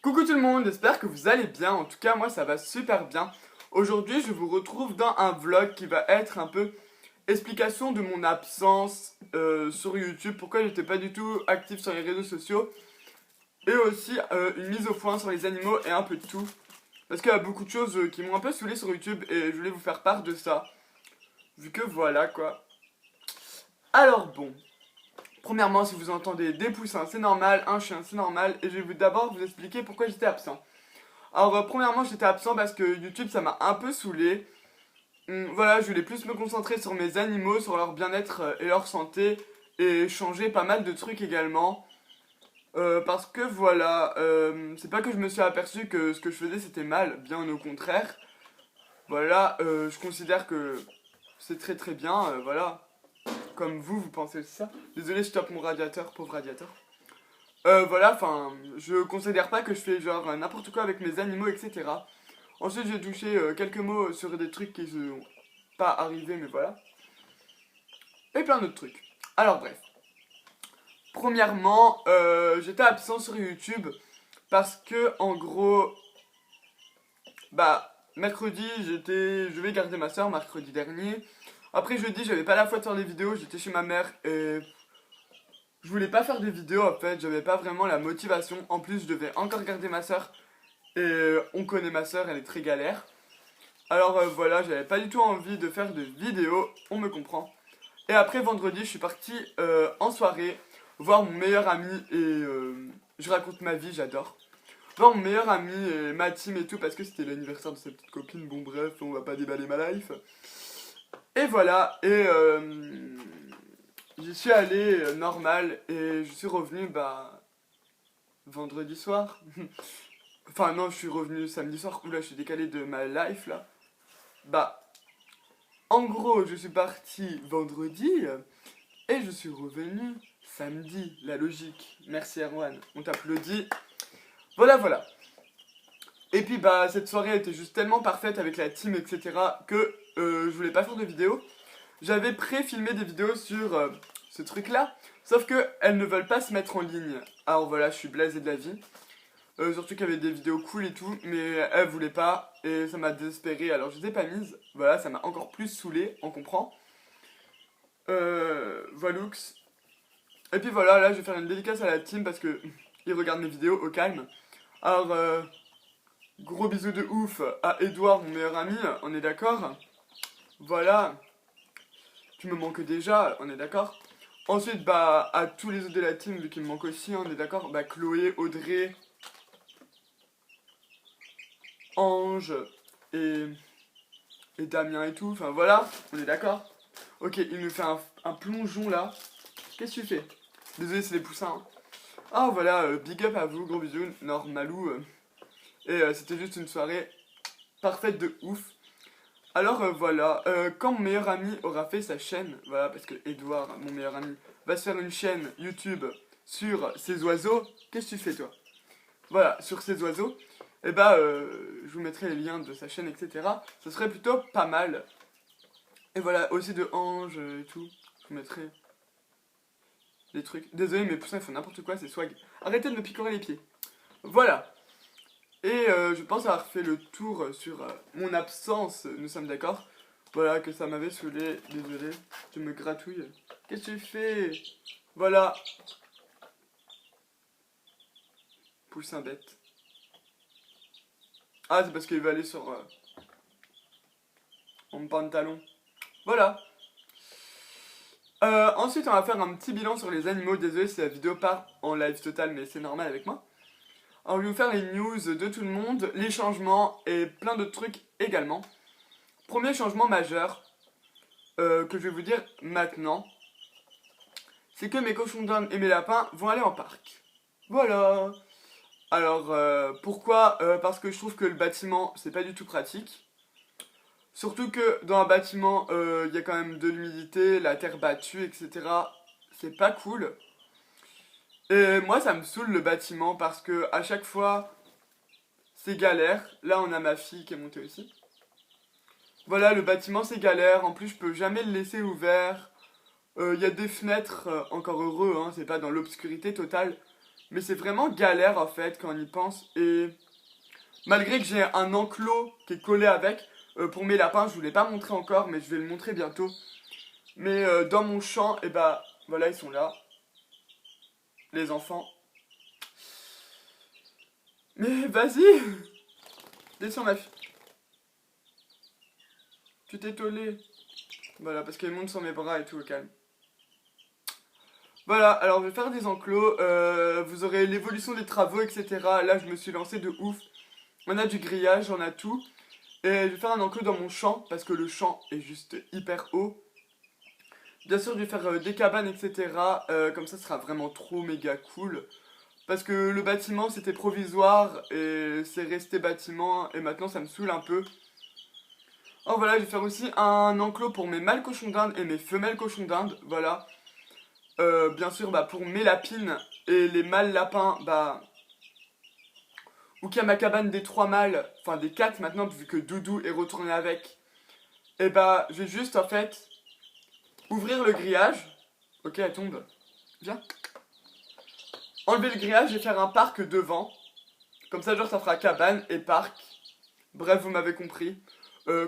Coucou tout le monde, j'espère que vous allez bien, en tout cas moi ça va super bien. Aujourd'hui je vous retrouve dans un vlog qui va être un peu explication de mon absence sur YouTube, pourquoi j'étais pas du tout actif sur les réseaux sociaux. Et aussi une mise au point sur les animaux et un peu de tout. Parce qu'il y a beaucoup de choses qui m'ont un peu saoulé sur YouTube et je voulais vous faire part de ça. Vu que voilà quoi. Alors bon, premièrement, si vous entendez des poussins, c'est normal, un chien, c'est normal, et je vais d'abord vous expliquer pourquoi j'étais absent. Alors, premièrement, j'étais absent parce que YouTube, ça m'a un peu saoulé. Voilà, je voulais plus me concentrer sur mes animaux, sur leur bien-être et leur santé, et changer pas mal de trucs également. Parce que voilà, c'est pas que je me suis aperçu que ce que je faisais c'était mal, bien au contraire. Voilà, je considère que c'est très très bien, voilà. Comme vous pensez aussi ça. Désolé, je tape mon radiateur, pauvre radiateur. Voilà, enfin, je considère pas que je fais genre n'importe quoi avec mes animaux, etc. Ensuite, j'ai touché quelques mots sur des trucs qui sont pas arrivés, mais voilà. Et plein d'autres trucs. Alors, bref. Premièrement, j'étais absent sur YouTube parce que, en gros, bah, mercredi, je vais garder ma soeur mercredi dernier. Après, jeudi, j'avais pas la foi de faire des vidéos, j'étais chez ma mère et je voulais pas faire des vidéos en fait, j'avais pas vraiment la motivation. En plus, je devais encore garder ma soeur. Et on connaît ma soeur, elle est très galère. Alors voilà, j'avais pas du tout envie de faire de vidéos, on me comprend. Et après vendredi, je suis parti en soirée voir mon meilleur ami et je raconte ma vie, j'adore. Voir mon meilleur ami et ma team et tout parce que c'était l'anniversaire de sa petite copine. Bon bref, on va pas déballer ma life. Et voilà, et j'y suis allé normal et je suis revenu bah vendredi soir. Enfin non, je suis revenu samedi soir. Oula, je suis décalé de ma life là. Bah, en gros, je suis parti vendredi et je suis revenu samedi. La logique. Merci Erwan, on t'applaudit. Voilà, voilà. Et puis bah, cette soirée était juste tellement parfaite avec la team, etc. que je voulais pas faire de vidéo. J'avais pré-filmé des vidéos sur ce truc là. Sauf que elles ne veulent pas se mettre en ligne. Alors voilà, je suis blasé de la vie. Surtout qu'il y avait des vidéos cool et tout, mais elle voulait pas et ça m'a désespéré, alors je les ai pas mises. Voilà, ça m'a encore plus saoulé, on comprend. Voilux. Et puis voilà, là je vais faire une dédicace à la team parce que ils regardent mes vidéos au calme. Alors, gros bisous de ouf à Edouard, mon meilleur ami, on est d'accord. Voilà, tu me manques déjà, on est d'accord. Ensuite, bah, à tous les autres de la team, vu qu'ils me manquent aussi, on est d'accord. Bah, Chloé, Audrey, Ange et, et Damien et tout, enfin voilà, on est d'accord. Ok, il me fait un plongeon là. Qu'est-ce que tu fais? Désolé, c'est les poussins. Hein. Ah voilà, big up à vous, gros bisous, normalou. Et c'était juste une soirée parfaite de ouf. Alors voilà, quand mon meilleur ami aura fait sa chaîne, voilà, parce que Edouard, mon meilleur ami, va se faire une chaîne YouTube sur ces oiseaux, qu'est-ce que tu fais toi? Voilà, sur ces oiseaux, et bah je vous mettrai les liens de sa chaîne, etc. Ce serait plutôt pas mal. Et voilà, aussi de Ange et tout, je vous mettrai des trucs. Désolé, mes poussins ils font n'importe quoi, c'est swag. Arrêtez de me picorer les pieds. Voilà. Et je pense avoir fait le tour sur mon absence, nous sommes d'accord. Voilà, que ça m'avait saoulé, désolé, je me gratouille. Qu'est-ce que tu fais? Voilà. Poussin bête. Ah, c'est parce qu'il va aller sur mon pantalon. Voilà. Ensuite, on va faire un petit bilan sur les animaux. Désolé si la vidéo part en live total, mais c'est normal avec moi. Alors, je vais vous faire les news de tout le monde, les changements et plein d'autres trucs également. Premier changement majeur que je vais vous dire maintenant, c'est que mes cochons d'Inde et mes lapins vont aller en parc. Voilà. Alors, pourquoi Parce que je trouve que le bâtiment, c'est pas du tout pratique. Surtout que dans un bâtiment, il y a quand même de l'humidité, la terre battue, etc. C'est pas cool. Et moi, ça me saoule le bâtiment parce que à chaque fois, c'est galère. Là, on a ma fille qui est montée aussi. Voilà, le bâtiment, c'est galère. En plus, je peux jamais le laisser ouvert. Il y a des fenêtres, encore heureux, hein, c'est pas dans l'obscurité totale. Mais c'est vraiment galère en fait quand on y pense. Et malgré que j'ai un enclos qui est collé avec, pour mes lapins, je vous l'ai pas montré encore, mais je vais le montrer bientôt. Mais dans mon champ, et bah voilà, ils sont là, les enfants. Mais vas-y, descends ma fille. Tu t'es tollé. Voilà, parce qu'elle monte sur mes bras et tout, au calme. Voilà, alors je vais faire des enclos, vous aurez l'évolution des travaux, etc. Là, je me suis lancé de ouf. On a du grillage, on a tout. Et je vais faire un enclos dans mon champ, parce que le champ est juste hyper haut. Bien sûr, je vais faire des cabanes, etc. Comme ça sera vraiment trop méga cool. Parce que le bâtiment, c'était provisoire, et c'est resté bâtiment, et maintenant ça me saoule un peu. Oh voilà, je vais faire aussi un enclos pour mes mâles cochons d'Inde et mes femelles cochons d'Inde, voilà. Bien sûr, bah, pour mes lapines et les mâles lapins, bah, ou qu'il y a ma cabane des 3 mâles, enfin des 4 maintenant, vu que Doudou est retourné avec, et bah, je vais juste en fait ouvrir le grillage. Ok, elle tombe. Viens. Enlever le grillage et faire un parc devant. Comme ça, genre, ça fera cabane et parc. Bref, vous m'avez compris.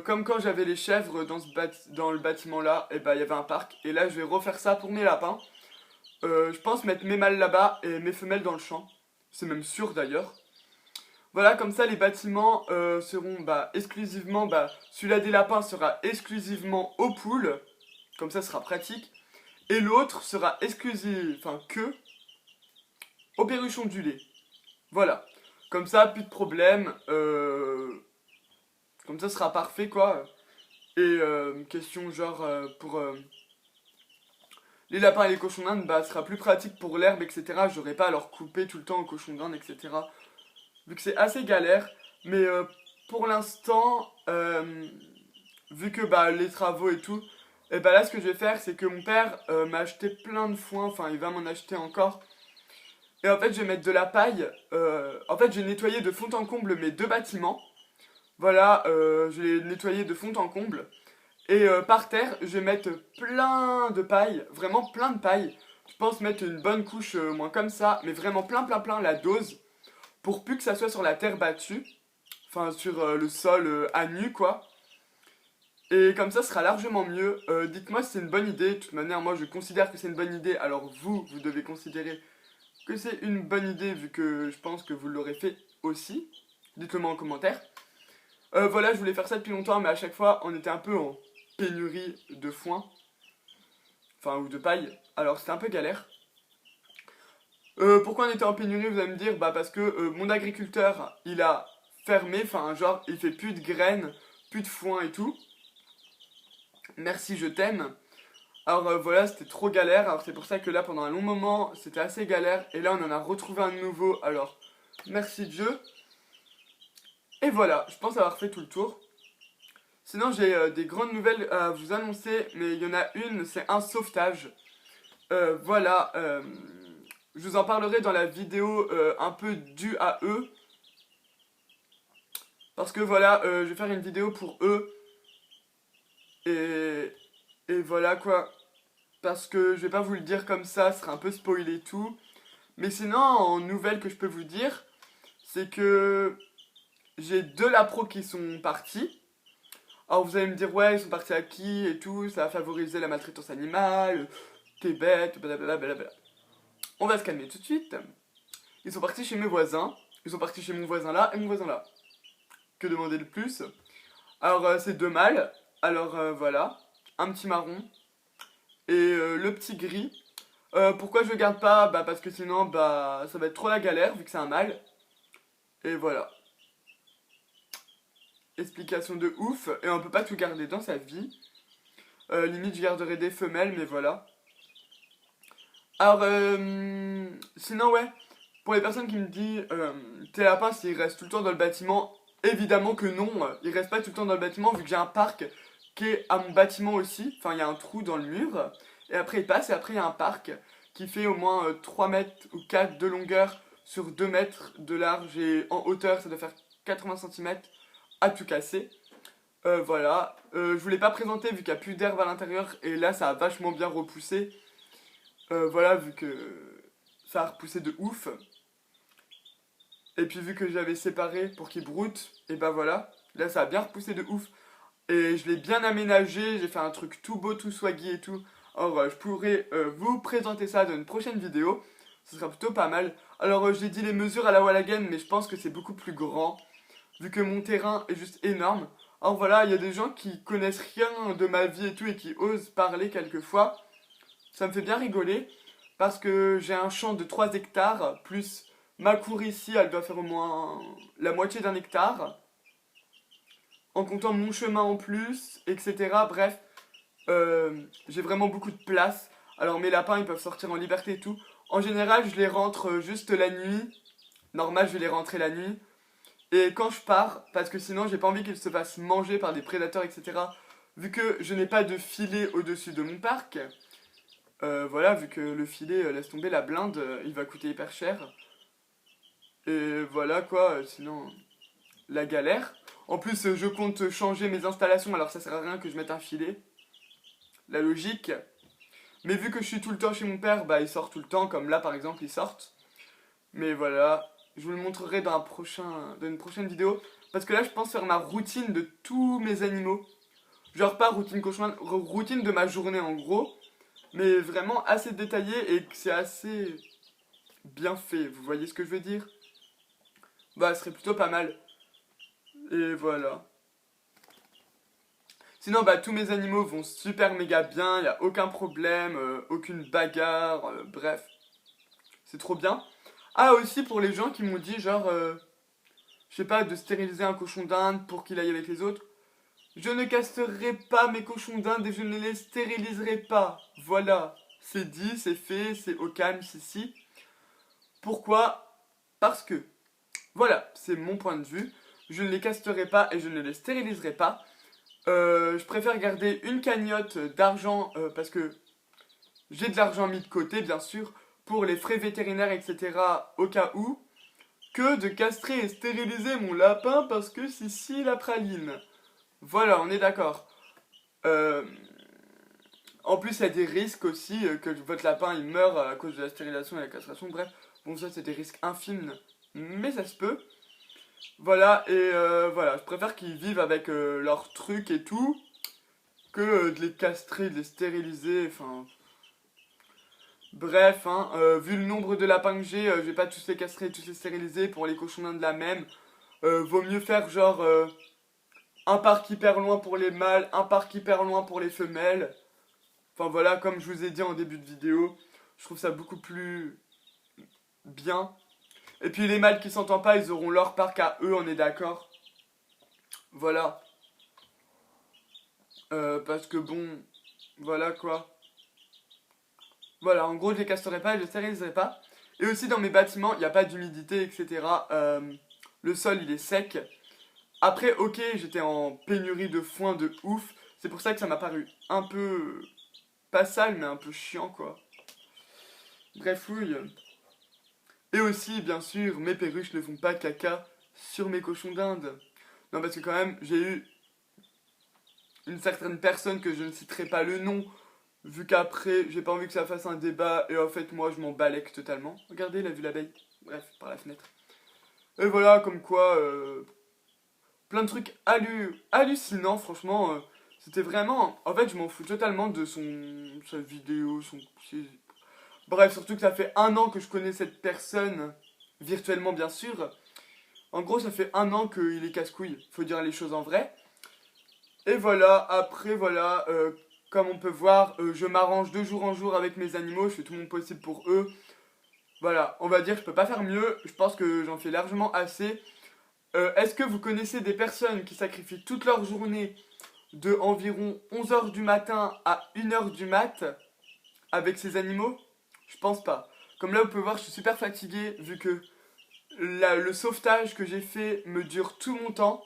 Comme quand j'avais les chèvres dans le bâtiment là, et bah, il y avait un parc. Et là, je vais refaire ça pour mes lapins. Je pense mettre mes mâles là-bas et mes femelles dans le champ. C'est même sûr d'ailleurs. Voilà, comme ça les bâtiments seront bah, exclusivement, bah, celui-là des lapins sera exclusivement aux poules, comme ça ce sera pratique. Et l'autre sera exclusif, enfin que, aux perruchons du lait. Voilà, comme ça plus de problème, comme ça ce sera parfait quoi. Et question genre pour les lapins et les cochons d'Inde, bah, ce sera plus pratique pour l'herbe, etc. J'aurai pas à leur couper tout le temps aux cochons d'Inde, etc. Vu que c'est assez galère. Mais pour l'instant, vu que bah, les travaux et tout, et bah là ce que je vais faire, c'est que mon père m'a acheté plein de foin, enfin il va m'en acheter encore. Et en fait, je vais mettre de la paille. En fait, j'ai nettoyé de fond en comble mes 2 bâtiments. Voilà, je l'ai nettoyé de fond en comble. Et par terre, je vais mettre plein de paille, vraiment plein de paille. Je pense mettre une bonne couche, moins comme ça, mais vraiment plein, plein, plein la dose. Pour plus que ça soit sur la terre battue, enfin sur le sol à nu quoi. Et comme ça, ce sera largement mieux. Dites-moi si c'est une bonne idée. De toute manière, moi je considère que c'est une bonne idée. Alors vous devez considérer que c'est une bonne idée vu que je pense que vous l'aurez fait aussi. Dites-le moi en commentaire. Voilà, je voulais faire ça depuis longtemps, mais à chaque fois, on était un peu en pénurie de foin. Enfin, ou de paille. Alors c'était un peu galère. Pourquoi on était en pénurie, vous allez me dire? Bah parce que mon agriculteur, il a fermé, enfin genre, il fait plus de graines, plus de foin et tout. Merci, je t'aime. Alors voilà, c'était trop galère, alors c'est pour ça que là, pendant un long moment, c'était assez galère. Et là, on en a retrouvé un nouveau, alors merci Dieu. Et voilà, je pense avoir fait tout le tour. Sinon, j'ai des grandes nouvelles à vous annoncer, mais il y en a une, c'est un sauvetage. Voilà, je vous en parlerai dans la vidéo un peu due à eux. Parce que voilà, je vais faire une vidéo pour eux. Et, et voilà quoi. Parce que je vais pas vous le dire comme ça, ce sera un peu spoilé tout. Mais sinon, en nouvelle que je peux vous dire, c'est que j'ai 2 lapros qui sont partis. Alors vous allez me dire, ouais, ils sont partis à qui et tout, ça a favorisé la maltraitance animale, t'es bête, blablabla, blablabla. On va se calmer tout de suite. Ils sont partis chez mes voisins. Ils sont partis chez mon voisin là et mon voisin là. Que demander de plus? Alors c'est 2 mâles. Alors voilà. Un petit marron. Et le petit gris. Pourquoi je le garde pas? Bah parce que sinon bah ça va être trop la galère vu que c'est un mâle. Et voilà. Explication de ouf. Et on peut pas tout garder dans sa vie. Limite je garderai des femelles mais voilà. Alors sinon ouais. Pour les personnes qui me disent tes lapins s'ils restent tout le temps dans le bâtiment, évidemment que non, ils restent pas tout le temps dans le bâtiment vu que j'ai un parc qui est à mon bâtiment aussi, enfin il y a un trou dans le mur, et après il passe et après il y a un parc qui fait au moins 3 mètres ou 4 de longueur sur 2 mètres de large et en hauteur ça doit faire 80 cm à tout casser. Voilà, je voulais pas présenter vu qu'il n'y a plus d'herbe à l'intérieur et là ça a vachement bien repoussé. Voilà, vu que ça a repoussé de ouf. Et puis vu que j'avais séparé pour qu'ils broutent, et bah voilà. Là ça a bien repoussé de ouf. Et je l'ai bien aménagé, j'ai fait un truc tout beau, tout swaggy et tout. Alors je pourrais vous présenter ça dans une prochaine vidéo. Ce sera plutôt pas mal. Alors j'ai dit les mesures à la wall again, mais je pense que c'est beaucoup plus grand. Vu que mon terrain est juste énorme. Alors voilà, il y a des gens qui connaissent rien de ma vie et tout et qui osent parler quelquefois. Ça me fait bien rigoler. Parce que j'ai un champ de 3 hectares, plus ma cour ici, elle doit faire au moins la moitié d'un hectare. En comptant mon chemin en plus, etc. Bref, j'ai vraiment beaucoup de place. Alors mes lapins, ils peuvent sortir en liberté et tout. En général, je les rentre juste la nuit. Normal, je vais les rentrer la nuit. Et quand je pars, parce que sinon, j'ai pas envie qu'ils se fassent manger par des prédateurs, etc. Vu que je n'ai pas de filet au-dessus de mon parc. Voilà, vu que le filet, laisse tomber la blinde, il va coûter hyper cher. Et voilà quoi, sinon, la galère. En plus, je compte changer mes installations, alors ça sert à rien que je mette un filet. La logique. Mais vu que je suis tout le temps chez mon père, bah il sort tout le temps, comme là par exemple, ils sortent. Mais voilà, je vous le montrerai dans une prochaine vidéo. Parce que là, je pense faire ma routine de tous mes animaux. Genre pas routine cauchemar, routine de ma journée en gros. Mais vraiment assez détaillé et que c'est assez bien fait. Vous voyez ce que je veux dire? Bah, ce serait plutôt pas mal. Et voilà. Sinon, bah, tous mes animaux vont super méga bien, il a aucun problème, aucune bagarre, bref, c'est trop bien. Ah, aussi pour les gens qui m'ont dit, genre, je sais pas, de stériliser un cochon d'Inde pour qu'il aille avec les autres. Je ne castrerai pas mes cochons d'Inde et je ne les stériliserai pas. Voilà, c'est dit, c'est fait, c'est au calme, c'est si. Pourquoi? Parce que, voilà, c'est mon point de vue. Je ne les castrerai pas et je ne les stériliserai pas. Je préfère garder une cagnotte d'argent parce que j'ai de l'argent mis de côté, bien sûr, pour les frais vétérinaires, etc. au cas où, que de castrer et stériliser mon lapin parce que c'est si la praline. Voilà, on est d'accord. Euh, En plus, il y a des risques aussi que votre lapin il meure à cause de la stérilisation et la castration. Bref, bon, ça c'est des risques infimes, mais ça se peut. Voilà, et voilà, je préfère qu'ils vivent avec leurs trucs et tout, que de les castrer, de les stériliser, enfin... Bref, hein, vu le nombre de lapins que j'ai, je vais pas tous les castrer, tous les stériliser pour les cochons d'Inde la même. Vaut mieux faire genre un parc hyper loin pour les mâles, un parc hyper loin pour les femelles. Enfin voilà, comme je vous ai dit en début de vidéo, je trouve ça beaucoup plus bien. Et puis les mâles qui s'entendent pas, ils auront leur parc à eux, on est d'accord. Voilà. Parce que bon, voilà quoi. Voilà, en gros, je les casterai pas, je les stériliserai pas. Et aussi dans mes bâtiments, il n'y a pas d'humidité, etc. Le sol, il est sec. Après, ok, j'étais en pénurie de foin de ouf. C'est pour ça que ça m'a paru un peu... pas sale, mais un peu chiant, quoi. Bref, oui. Et aussi, bien sûr, mes perruches ne font pas caca sur mes cochons d'Inde. Non, parce que quand même, j'ai eu une certaine personne que je ne citerai pas le nom, vu qu'après, j'ai pas envie que ça fasse un débat, et en fait, moi, je m'en balèque totalement. Regardez, il a vu l'abeille. Bref, par la fenêtre. Et voilà, comme quoi, plein de trucs hallucinants, franchement. C'était vraiment... En fait, je m'en fous totalement de sa vidéo, Bref, surtout que ça fait 1 an que je connais cette personne, virtuellement bien sûr. En gros, ça fait 1 an qu'il est casse-couille, faut dire les choses en vrai. Et voilà, après, voilà, comme on peut voir, je m'arrange de jour en jour avec mes animaux, je fais tout mon possible pour eux. Voilà, on va dire, je peux pas faire mieux, je pense que j'en fais largement assez. Est-ce que vous connaissez des personnes qui sacrifient toute leur journée de environ 11 heures du matin à 1 heure du mat avec ces animaux? Je pense pas. Comme là, vous pouvez voir, je suis super fatigué vu que le sauvetage que j'ai fait me dure tout mon temps.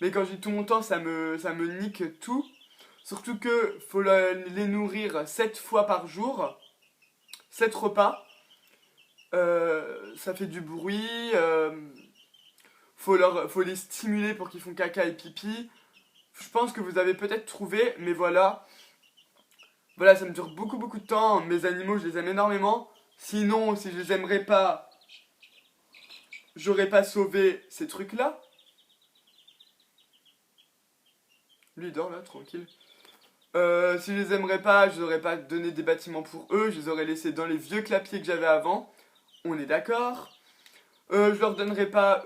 Mais quand je dis tout mon temps, ça me nique tout. Surtout que faut les nourrir 7 fois par jour. 7 repas. Ça fait du bruit. Faut les stimuler pour qu'ils font caca et pipi. Je pense que vous avez peut-être trouvé, mais voilà. Voilà, ça me dure beaucoup beaucoup de temps. Mes animaux, je les aime énormément. Sinon, si je les aimerais pas, j'aurais pas sauvé ces trucs-là. Lui il dort là, tranquille. Si je les aimerais pas, je n'aurais pas donné des bâtiments pour eux, je les aurais laissés dans les vieux clapiers que j'avais avant. On est d'accord. Je leur donnerais pas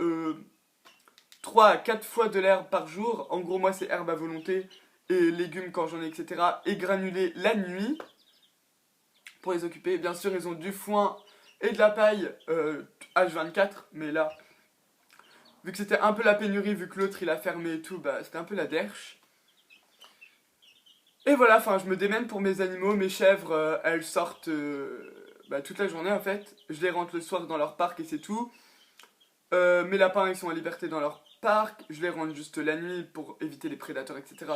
3 à 4 fois de l'herbe par jour. En gros, moi, c'est herbe à volonté et légumes quand j'en ai, etc. Et granulés la nuit pour les occuper. Bien sûr, ils ont du foin et de la paille H24, mais là, vu que c'était un peu la pénurie, vu que l'autre il a fermé et tout, bah c'était un peu la derche. Et voilà, enfin, je me démène pour mes animaux. Mes chèvres, elles sortent toute la journée en fait. Je les rentre le soir dans leur parc et c'est tout. Mes lapins, ils sont à liberté dans leur parc. Je les rentre juste la nuit pour éviter les prédateurs, etc.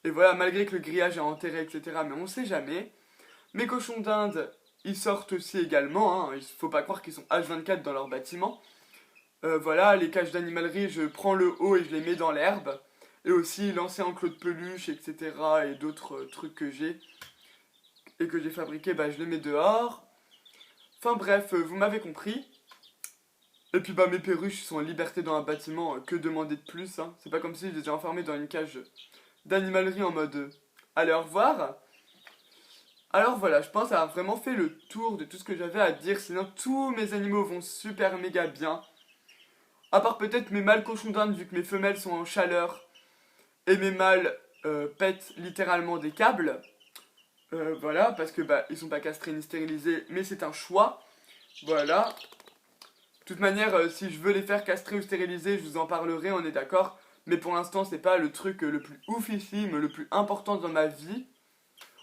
Et voilà, malgré que le grillage est enterré, etc. Mais on sait jamais. Mes cochons d'Inde, ils sortent aussi également. Hein. Il faut pas croire qu'ils sont H24 dans leur bâtiment. Voilà, les cages d'animalerie, je prends le haut et je les mets dans l'herbe. Et aussi l'ancien enclos de peluche, etc. et d'autres trucs que j'ai et que j'ai fabriqués, bah, je les mets dehors. Enfin bref, vous m'avez compris. Et puis bah mes perruches sont en liberté dans un bâtiment, que demander de plus, hein. C'est pas comme si je les ai enfermés dans une cage d'animalerie en mode allez au revoir. Alors voilà, je pense avoir vraiment fait le tour de tout ce que j'avais à dire, sinon tous mes animaux vont super méga bien. À part peut-être mes mâles cochons d'Inde, vu que mes femelles sont en chaleur et mes mâles pètent littéralement des câbles. Voilà, parce que bah ils sont pas castrés ni stérilisés, mais c'est un choix. Voilà. De toute manière, si je veux les faire castrer ou stériliser, je vous en parlerai, on est d'accord. Mais pour l'instant, c'est pas le truc le plus oufissime, le plus important dans ma vie.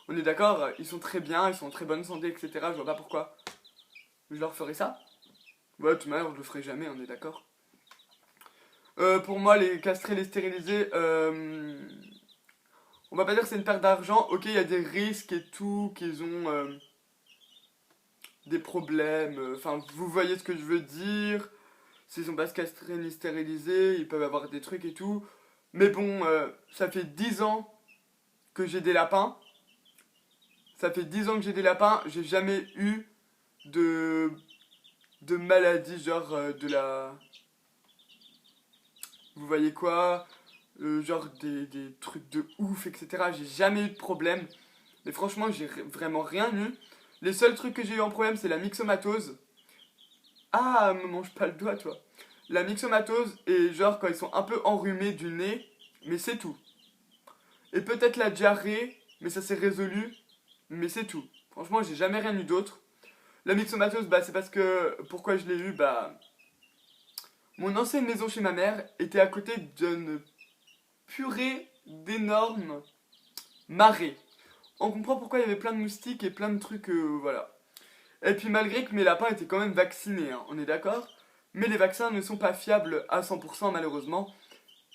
On est d'accord, ils sont très bien, ils sont en très bonne santé, etc. Je vois pas pourquoi je leur ferai ça. Ouais, de toute manière, je le ferai jamais, on est d'accord. Pour moi, les castrer, les stériliser, on va pas dire que c'est une perte d'argent. Ok, il y a des risques et tout, qu'ils ont des problèmes. Enfin, vous voyez ce que je veux dire. S'ils sont pas castrés ni stérilisés, ils peuvent avoir des trucs et tout. Mais bon, ça fait 10 ans que j'ai des lapins. Ça fait 10 ans que j'ai des lapins. J'ai jamais eu de, de maladie, genre de la... Vous voyez quoi genre des trucs de ouf, etc. J'ai jamais eu de problème. Mais franchement, j'ai vraiment rien eu. Les seuls trucs que j'ai eu en problème, c'est la myxomatose. Ah, me mange pas le doigt, toi. La myxomatose et genre quand ils sont un peu enrhumés du nez, mais c'est tout. Et peut-être la diarrhée, mais ça s'est résolu, mais c'est tout. Franchement, j'ai jamais rien eu d'autre. La myxomatose, bah c'est parce que pourquoi je l'ai eu, bah mon ancienne maison chez ma mère était à côté d'une purée d'énormes marais. On comprend pourquoi il y avait plein de moustiques et plein de trucs, voilà. Et puis malgré que mes lapins étaient quand même vaccinés, hein, on est d'accord. Mais les vaccins ne sont pas fiables à 100% malheureusement.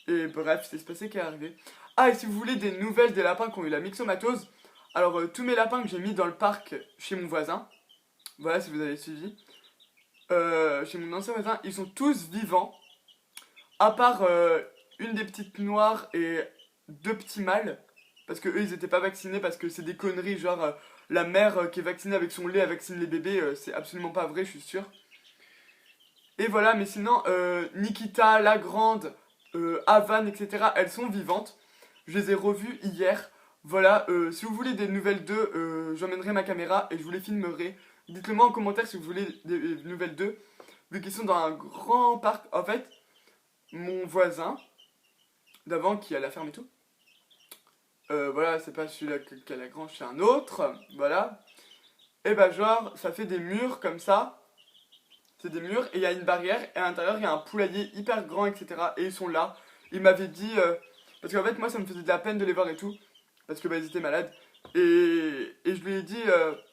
Et bref, c'est ce passé qui est arrivé. Ah, et si vous voulez des nouvelles des lapins qui ont eu la myxomatose, alors tous mes lapins que j'ai mis dans le parc chez mon voisin, voilà si vous avez suivi, chez mon ancien voisin, ils sont tous vivants, à part une des petites noires et deux petits mâles, parce que eux ils étaient pas vaccinés, parce que c'est des conneries, genre la mère qui est vaccinée avec son lait, elle vaccine les bébés, c'est absolument pas vrai, je suis sûr. Et voilà, mais sinon, Nikita, la grande, Havan, etc., elles sont vivantes. Je les ai revues hier. Voilà, si vous voulez des nouvelles d'eux, j'emmènerai ma caméra et je vous les filmerai. Dites-le moi en commentaire si vous voulez des nouvelles d'eux. Vu qu'ils sont dans un grand parc. En fait, mon voisin d'avant qui a la ferme et tout. Voilà, c'est pas celui-là qui a la grange, c'est un autre. Voilà. Et bah genre, ça fait des murs comme ça. C'est des murs et il y a une barrière et à l'intérieur il y a un poulailler hyper grand, etc. Et ils sont là. Ils m'avaient dit parce qu'en fait moi ça me faisait de la peine de les voir et tout parce que bah ils étaient malades et je lui ai dit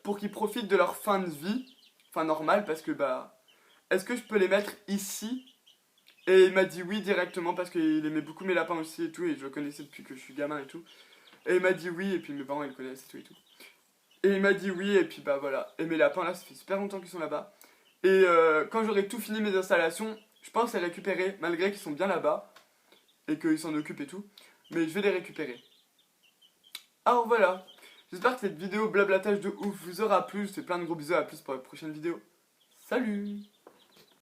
pour qu'ils profitent de leur fin de vie, enfin normal parce que bah est-ce que je peux les mettre ici? Et il m'a dit oui directement parce qu'il aimait beaucoup mes lapins aussi et tout et je le connaissais depuis que je suis gamin et tout. Et il m'a dit oui et puis mes parents ils le connaissent et tout et tout. Et il m'a dit oui et puis bah voilà. Et mes lapins là ça fait super longtemps qu'ils sont là-bas. Et quand j'aurai tout fini mes installations, je pense les récupérer, malgré qu'ils sont bien là-bas, et qu'ils s'en occupent et tout. Mais je vais les récupérer. Alors voilà, j'espère que cette vidéo blablatage de ouf vous aura plu. Je vous fais plein de gros bisous, à plus pour la prochaine vidéo. Salut!